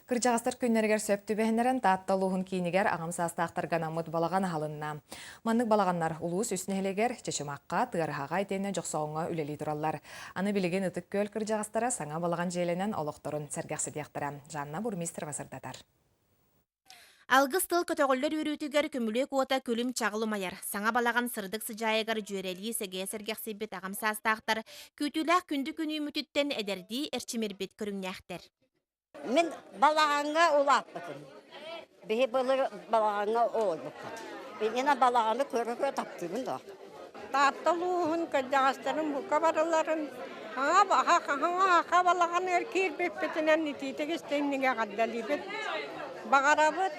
Кыржағастар күннергер сөптү бәһенерен таатталуһун кийинигер ағамсастақтарган амыт балаган халынна. Маннык балаганнар улуус үснехелегер чечымаққа тыархаға айтенне жоқсоңға үлели тураллар. Аны билеген ытык көл кыржағастара саңа балаган желенен олоқторун сәргәксидияқтара. Жанна бурмистр басырдатар. Алгыс тыл көтөголлөр үрүтүгер көмүлө куота күлүм чагылымайар. Саңа балаган сырдык сыжайыгар жүйрели сеге сергексибит агамсаастаактар күтүләк күндү күнү мүтүттен эдерди эрчимербит көрүңнәхтер. Мен балағанға олаппытым. Бейі балағанға олаппытым. Бейіне балағаны көрігі таптымын да. Тапталуын кәдағастарын бұқа барыларын. Аңа балаған әркер беппетінен нететегістеннеге қаддалибет. Бағарабыт,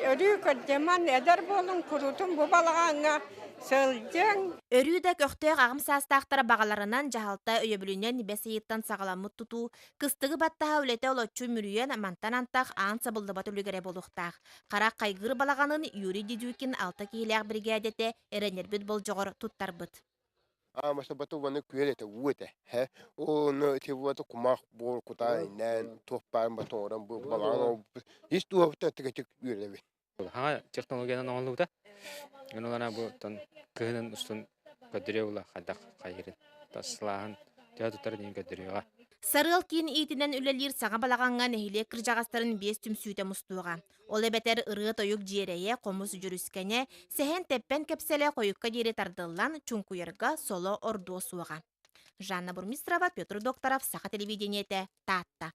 өрі көддеман әдір болын күрутын бұ балағанға сылжың. Өрүдә көктөк агымсаастаактара багаларынан жаһалта өйөбүлүнен бесейиттан сагаламмыт тутуу кыстыгы баттаха үлете олоччу мүрүйен мантан антах аан сабылдыбат үлгере болуктаах. Кара кайгыр балаганын Юрий Дидюкин алта киилээх бригадете эренербит болжогор туттарбыт. Маса бату ваны күелете уэте. Оны тевуаты кумах бол кутай нэн топпарын баторан бұл балаң. Исту апта тегетек үйелеви. Хага технологиядан оңолута. Генолана бу тон кыһынын устун көдөрөөлө хадак кайрын. Таслаан театр ден көдөрөөгө. Сарыл кин итинен үлелир саңа балаганга нехиле кыржагастарын бес түмсүүтэ мустууга. Ол эбетер ырыт ойук жиерее комус жүрүскене сехен теппен кепселе коюкка дири тардыллан чункуерга соло ордуосуга. Жанна Бурмистрова, Петр Докторов, Саха телевидениете, Татта.